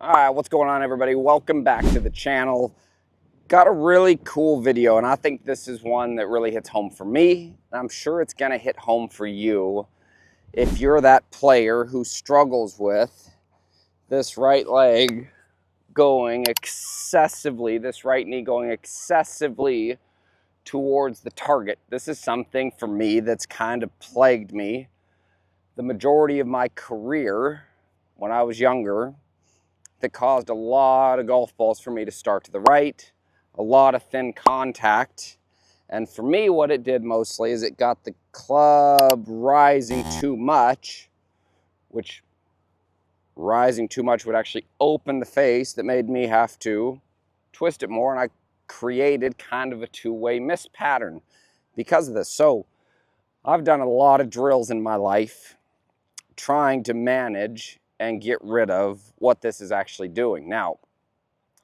All right, what's going on, everybody? Welcome back to the channel. Got a really cool video, and I think this is one that really hits home for me. I'm sure it's gonna hit home for you if you're that player who struggles with this right leg going excessively, this right knee going excessively towards the target. This is something for me that's kind of plagued me the majority of my career when I was younger, that caused a lot of golf balls for me to start to the right, a lot of thin contact. And for me, what it did mostly is it got the club rising too much, which rising too much would actually open the face that made me have to twist it more, and I created kind of a two-way miss pattern because of this. So I've done a lot of drills in my life trying to manage and get rid of what this is actually doing. Now,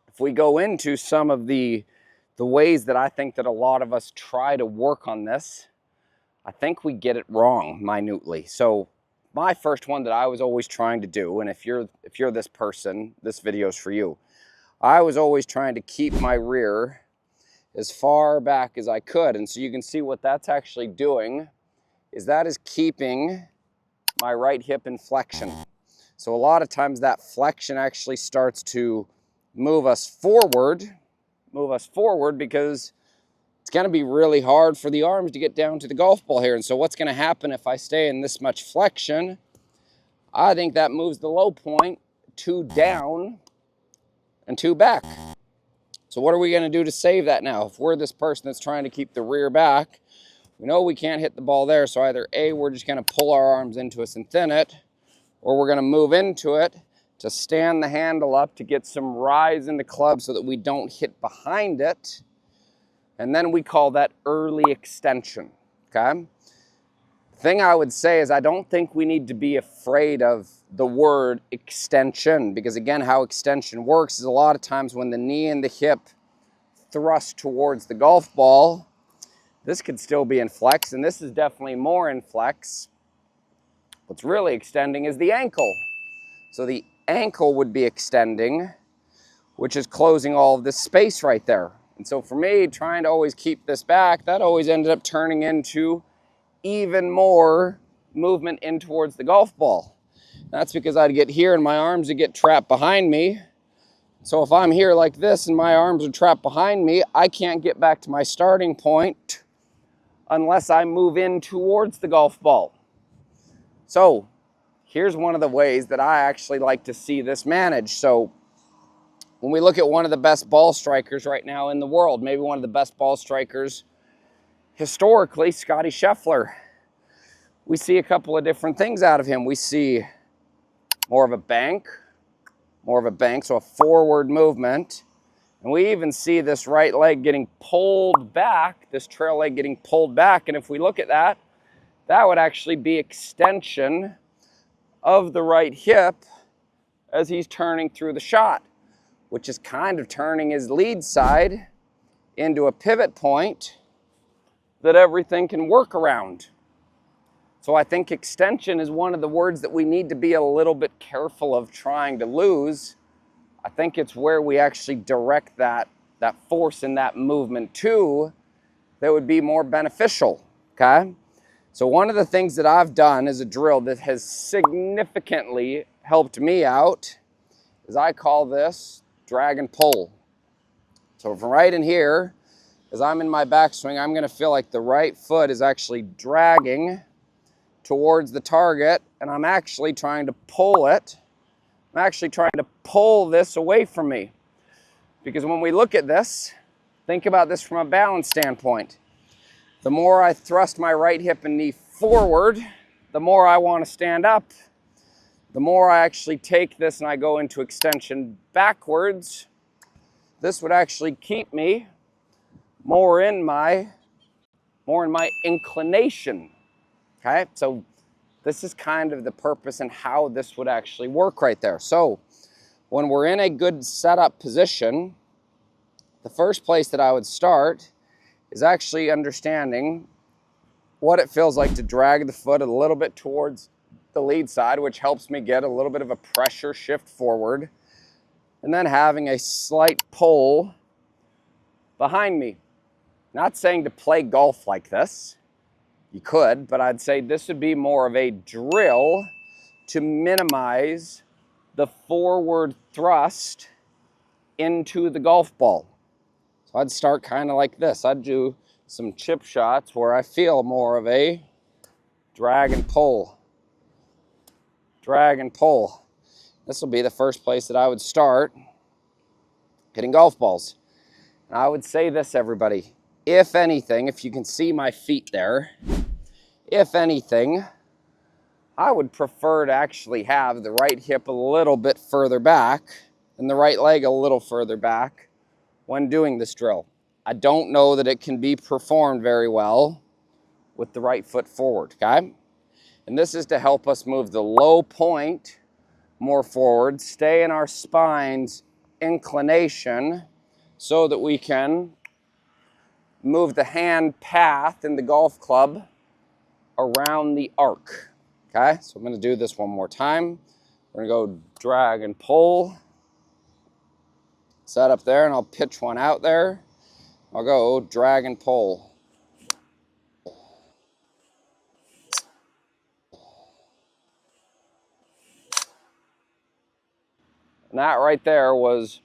if we go into some of the ways that I think that a lot of us try to work on this, I think we get it wrong minutely. So my first one that I was always trying to do, and if you're this person, this video's for you. I was always trying to keep my rear as far back as I could. And so you can see what that's actually doing is that is keeping my right hip in flexion. So a lot of times that flexion actually starts to move us forward because it's going to be really hard for the arms to get down to the golf ball here. And so what's going to happen if I stay in this much flexion? I think that moves the low point two down and two back. So what are we going to do to save that now? If we're this person that's trying to keep the rear back, we know we can't hit the ball there. So either A, we're just going to pull our arms into us and thin it, or we're going to move into it to stand the handle up to get some rise in the club so that we don't hit behind it. And then we call that early extension, okay? The thing I would say is I don't think we need to be afraid of the word extension, because again, how extension works is a lot of times when the knee and the hip thrust towards the golf ball, this could still be in flex, and this is definitely more in flex. What's really extending is the ankle. So the ankle would be extending, which is closing all of this space right there. And so for me, trying to always keep this back, that always ended up turning into even more movement in towards the golf ball. That's because I'd get here and my arms would get trapped behind me. So if I'm here like this and my arms are trapped behind me, I can't get back to my starting point unless I move in towards the golf ball. So here's one of the ways that I actually like to see this managed. So when we look at one of the best ball strikers right now in the world, maybe one of the best ball strikers historically, Scottie Scheffler, we see a couple of different things out of him. We see more of a bank, so a forward movement. And we even see this right leg getting pulled back, this trail leg getting pulled back. And if we look at that, that would actually be extension of the right hip as he's turning through the shot, which is kind of turning his lead side into a pivot point that everything can work around. So I think extension is one of the words that we need to be a little bit careful of trying to lose. I think it's where we actually direct that force and that movement to that would be more beneficial, okay? So one of the things that I've done as a drill that has significantly helped me out is I call this drag and pull. So from right in here, as I'm in my backswing, I'm going to feel like the right foot is actually dragging towards the target, and I'm actually trying to pull it. I'm actually trying to pull this away from me. Because when we look at this, think about this from a balance standpoint. The more I thrust my right hip and knee forward, the more I want to stand up. The more I actually take this and I go into extension backwards, this would actually keep me more in my inclination. Okay, so this is kind of the purpose and how this would actually work right there. So when we're in a good setup position, the first place that I would start is actually understanding what it feels like to drag the foot a little bit towards the lead side, which helps me get a little bit of a pressure shift forward. and then having a slight pull behind me. Not saying to play golf like this. You could, but I'd say this would be more of a drill to minimize the forward thrust into the golf ball. So I'd start kind of like this. I'd do some chip shots where I feel more of a drag and pull. Drag and pull. This will be the first place that I would start hitting golf balls. And I would say this, everybody. If anything, if you can see my feet there, if anything, I would prefer to actually have the right hip a little bit further back and the right leg a little further back when doing this drill. I don't know that it can be performed very well with the right foot forward, okay? And this is to help us move the low point more forward, stay in our spine's inclination so that we can move the hand path in the golf club around the arc, okay? So I'm gonna do this one more time. We're gonna go drag and pull. Set up there, and I'll pitch one out there. I'll go drag and pull. And that right there was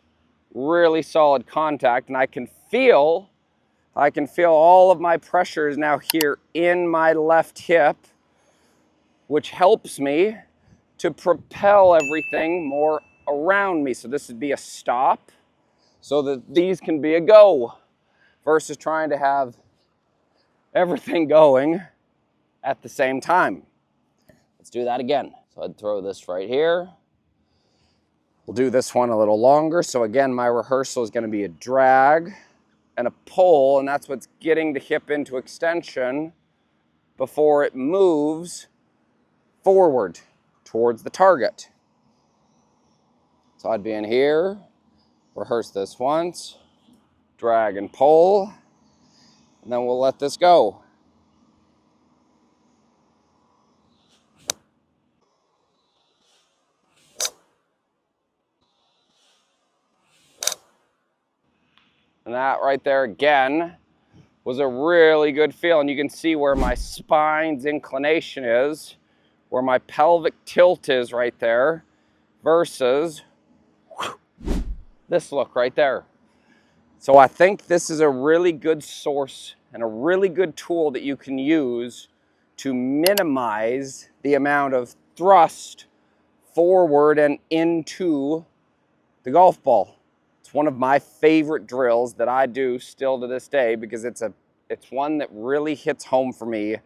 really solid contact, and I can feel all of my pressures now here in my left hip, which helps me to propel everything more around me. So this would be a stop so that these can be a go versus trying to have everything going at the same time. Let's do that again. So I'd throw this right here. We'll do this one a little longer. So again, my rehearsal is going to be a drag and a pull, and that's what's getting the hip into extension before it moves forward towards the target. So I'd be in here, rehearse this once, drag and pull, and then we'll let this go. And that right there again was a really good feel. And you can see where my spine's inclination is, where my pelvic tilt is right there, versus this look right there. So I think this is a really good source and a really good tool that you can use to minimize the amount of thrust forward and into the golf ball. It's one of my favorite drills that I do still to this day because it's one that really hits home for me.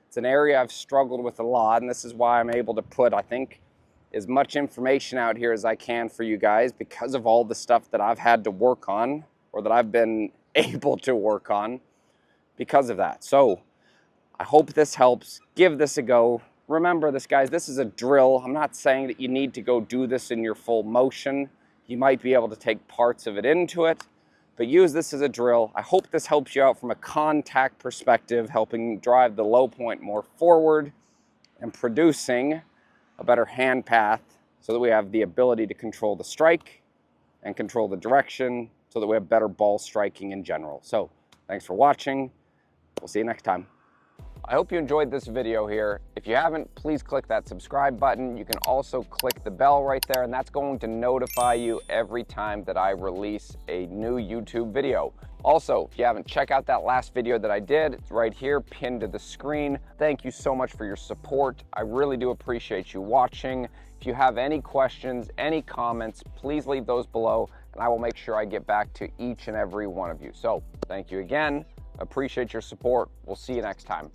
It's an area I've struggled with a lot, and this is why I'm able to put, I think, as much information out here as I can for you guys because of all the stuff that I've had to work on or that I've been able to work on because of that. So I hope this helps. Give this a go. Remember this, guys, this is a drill. I'm not saying that you need to go do this in your full motion. You might be able to take parts of it into it, but use this as a drill. I hope this helps you out from a contact perspective, helping drive the low point more forward and producing a better hand path so that we have the ability to control the strike and control the direction so that we have better ball striking in general. So thanks for watching. We'll see you next time. I hope you enjoyed this video here. If you haven't, please click that subscribe button. You can also click the bell right there, and that's going to notify you every time that I release a new YouTube video. Also, if you haven't, check out that last video that I did. It's right here, pinned to the screen. Thank you so much for your support. I really do appreciate you watching. If you have any questions, any comments, please leave those below, and I will make sure I get back to each and every one of you. So, thank you again. Appreciate your support. We'll see you next time.